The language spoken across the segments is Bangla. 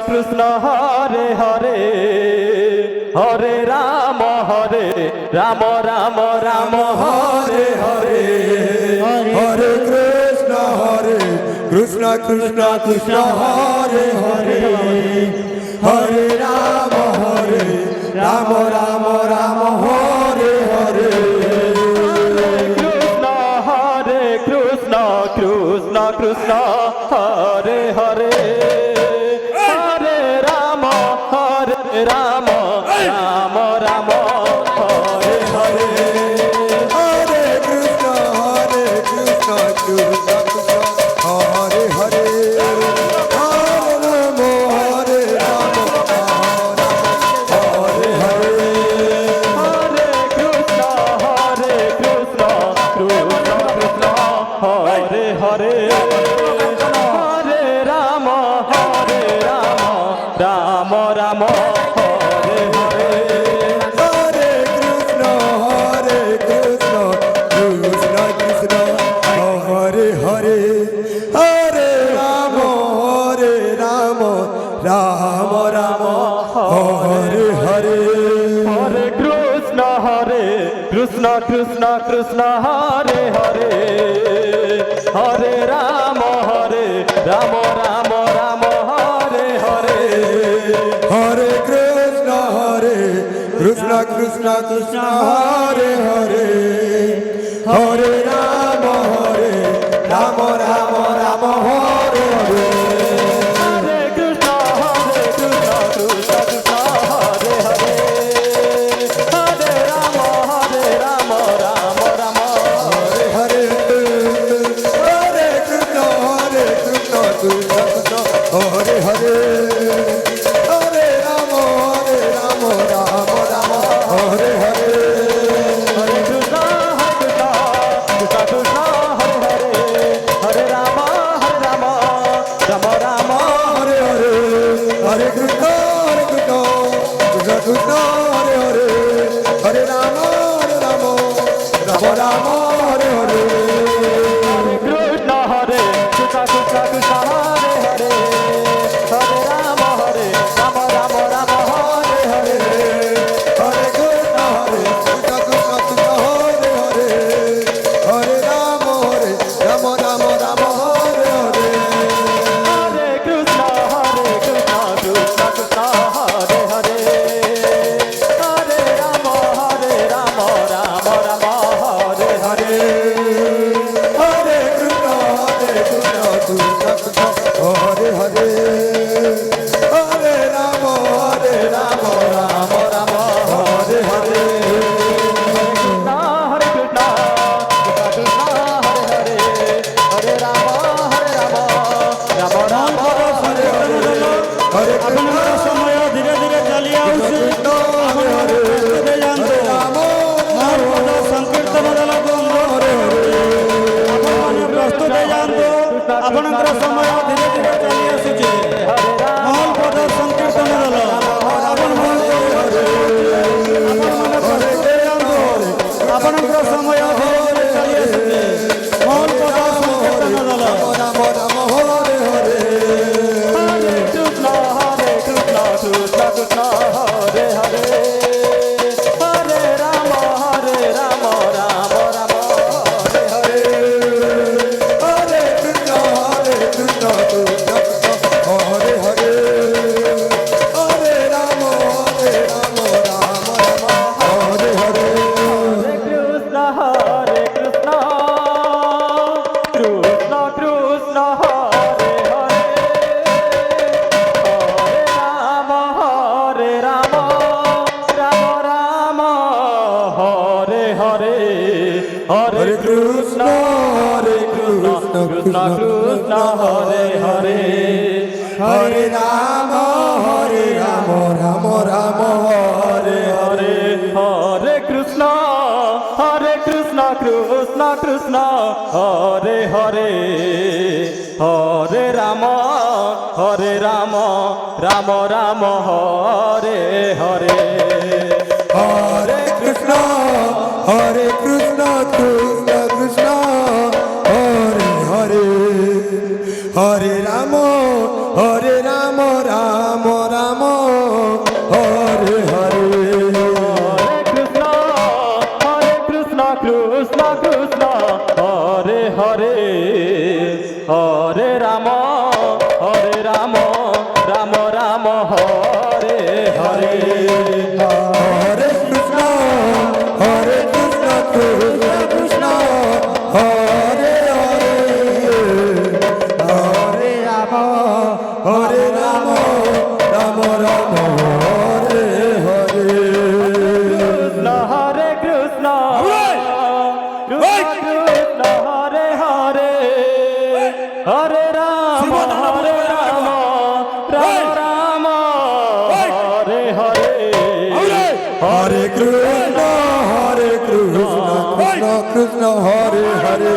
কৃষ্ণ হরে হরে হরে রাম রাম রাম হরে হরে হরে কৃষ্ণ কৃষ্ণ কৃষ্ণ হরে হরে হরে রাম রাম রাম হরে হরে কৃষ্ণ কৃষ্ণ কৃষ্ণ হরে হরে হরে রাম রাম রাম হরে হরে হরে কৃষ্ণ কৃষ্ণ কৃষ্ণ হরে হরে হরে রাম হরে হরে হরে কৃষ্ণ কৃষ্ণ কৃষ্ণ হরে হরে হরে রাম রাম রাম হরে হরে হরে কৃষ্ণ কৃষ্ণ কৃষ্ণ হরে হরে হরে রাম রাম রাম হরে হরে হরে কৃষ্ণ কৃষ্ণ কৃষ্ণ হরে হরে হরে রাম রাম রাম হরে হরে হরে কৃষ্ণ কৃষ্ণ কৃষ্ণ হরে হরে হরে রাম রাম রাম হরে হরে হরে কৃষ্ণ কৃষ্ণ কৃষ্ণ হরে হরে হরে রাম রাম রাম হরে হরে হরে কৃষ্ণ কৃষ্ণ হরে হরে হরে রাম রাম হরে হরে হরে কৃষ্ণ কৃষ্ণ কৃষ্ণ হরে হরে হরে রাম রাম রাম হরে হরে হরে কৃষ্ণ কৃষ্ণ কৃষ্ণ হরে হরে হরে রাম রাম হরে হরে হরে কৃষ্ণ কৃষ্ণ কৃষ্ণ কৃষ্ণ হরে হরে হরে রাম রাম হরে হরে হরে কৃষ্ণ কৃষ্ণ কৃষ্ণ হরে হরে হরে রাম রাম হরে হরে হরে কৃষ্ণ কৃষ্ণ কৃষ্ণ হরে হরে হরে রাম রাম হরে হরে হরে কৃষ্ণ কৃষ্ণ হরে হরে হরে রাম রাম হরে হরে হরে কৃষ্ণ কৃষ্ণ হরে হরে হরে রাম রাম হরে হরে হরে কৃষ্ণ সময় ধীরে ধীরে চালিয়ে আসছে হরে হরে হরে রাম ସଂକୀର୍ତ୍ତନ ଦଳ ବନ୍ଦ ଆପଣମାନେ ପ୍ରସ୍ତୁତ ଯାଆନ୍ତୁ ଆପଣଙ୍କର ସମୟ ଧୀରେ ଧୀରେ ଚାଲି ଆସୁଛି ମହଲପଦ ସଂକୀର୍ତ୍ତନ ଦଳ ଆପଣମାନେ ପ୍ରସ୍ତୁତ ଯାଆନ୍ତୁ ଆପଣଙ୍କର ସମୟ ଧୀରେ ଧୀରେ ଚାଲି ଆସୁଛି ମହଲପଦ ସଂକୀର୍ତ୍ତନ ଦଳ ରାମ ହରେ ହରେ হরে কৃষ্ণ কৃষ্ণ কৃষ্ণ হরে হরে হরে রাম রাম রাম হরে হরে হরে কৃষ্ণ কৃষ্ণ হরে হরে হরে রাম রাম হরে হরে হরে কৃষ্ণ কৃষ্ণ কৃষ্ণ হরে হরে হরে রাম রাম হরে হরে হরে কৃষ্ণ কৃষ্ণ কৃষ্ণ হরে হরে হরে রাম রাম হরে হরে হরে কৃষ্ণ কৃষ্ণ কৃষ্ণ হরে হরে হরে রাম রাম রাম হরে হরে হরে কৃষ্ণ কৃষ্ণ কৃষ্ণ হরে হরে হরে রাম রাম হরে হরে হরে কৃষ্ণ কৃষ্ণ কৃষ্ণ হরে হরে হরে রাম রাম রাম হরে হরে কৃষ্ণ হরে কৃষ্ণ কৃষ্ণ কৃষ্ণ হরে হরে হরে রাম হরে রাম রাম রাম হরে হরে হরে কৃষ্ণ কৃষ্ণ কৃষ্ণ হরে হরে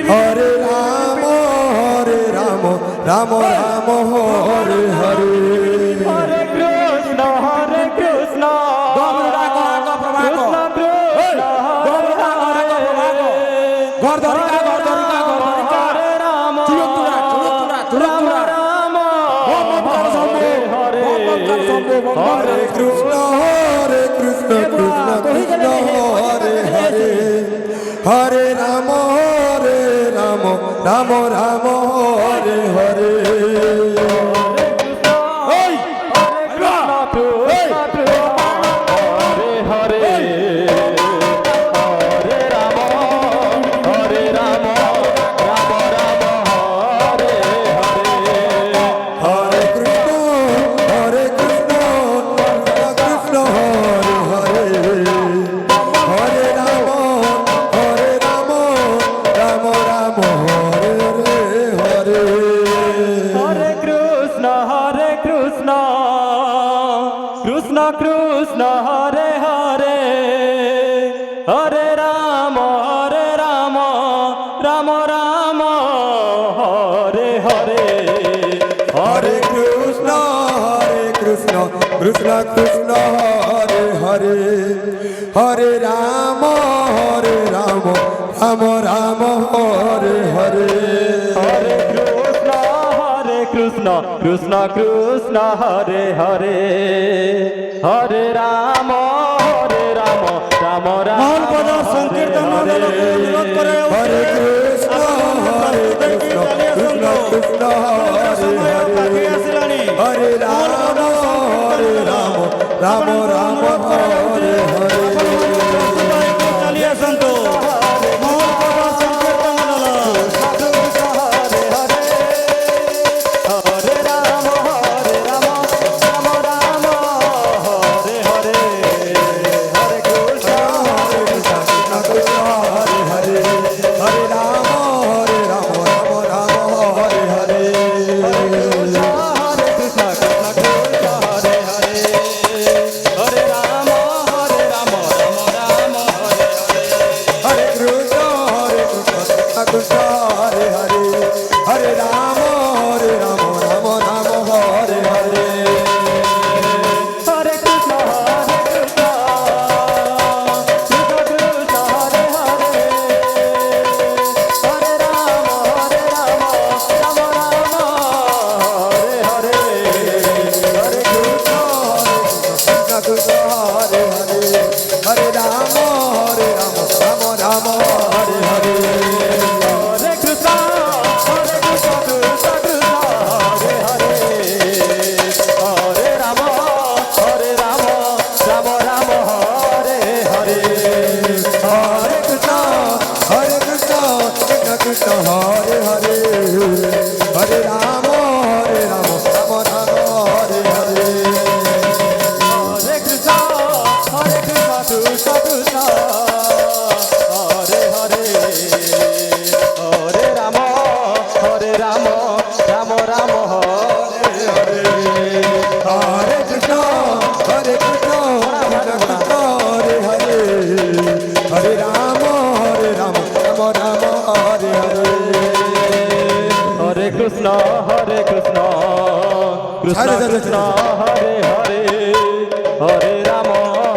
হরে রাম রাম রাম হরে হরে হরে কৃষ্ণ কৃষ্ণ কৃষ্ণ হরে রাম রাম রাম হরে হরে হরে কৃষ্ণ কৃষ্ণ কৃষ্ণ হরে হরে হরে রাম রাম রাম হরে হরে হরে কৃষ্ণ কৃষ্ণ কৃষ্ণ হরে হরে হরে রাম রাম রাম হরে হরে হরে কৃষ্ণ কৃষ্ণ কৃষ্ণ হরে হরে হরে রাম রাম রাম হরে হরে হরে কৃষ্ণ কৃষ্ণ কৃষ্ণ হরে হরে হরে রাম রাম রাম হরে হরে হরে কৃষ্ণ কৃষ্ণ কৃষ্ণ হরে হরে হরে রাম রাম রাম মহল পদ সংকীর্তন অনুরোধ করে হরে কৃষ্ণ কৃষ্ণ কৃষ্ণ হরে হরে আসিলানি হরে রাম রাম রাম হরে হরে চালিয়ে আসন্তু মহল পদ সংকীর্তন হরে রাম রাম রাম হরে হরে হরে কৃষ্ণ হরে হরে হরে রাম রাম হরে হরে হরে কৃষ্ণ হরে হরে হরে রাম রাম রাম হরে হরে হরে কৃষ্ণ কৃষ্ণ হরে হরে হরে রাম রাম রাম হরে হরে হরে কৃষ্ণ কৃষ্ণ কৃষ্ণ হরে হরে হরে রাম রাম রাম হরে হরে হরে কৃষ্ণ কৃষ্ণ হরে হরে হরে রাম রাম হরে হরে হরে কৃষ্ণ কৃষ্ণ কৃষ্ণ হরে হরে হরে রাম রাম রাম হরে হরে হরে কৃষ্ণ কৃষ্ণ কৃষ্ণ হরে হরে হরে রাম রাম রাম হরে হরে হরে কৃষ্ণ কৃষ্ণ কৃষ্ণ হরে হরে হরে রাম রাম রাম হরে হরে হরে কৃষ্ণ কৃষ্ণ কৃষ্ণ হরে হরে হরে রাম রাম রাম হরে হরে হরে কৃষ্ণ কৃষ্ণ কৃষ্ণ ছাড়ে, ছাড়ে, কৃষ্ণ হরে হরে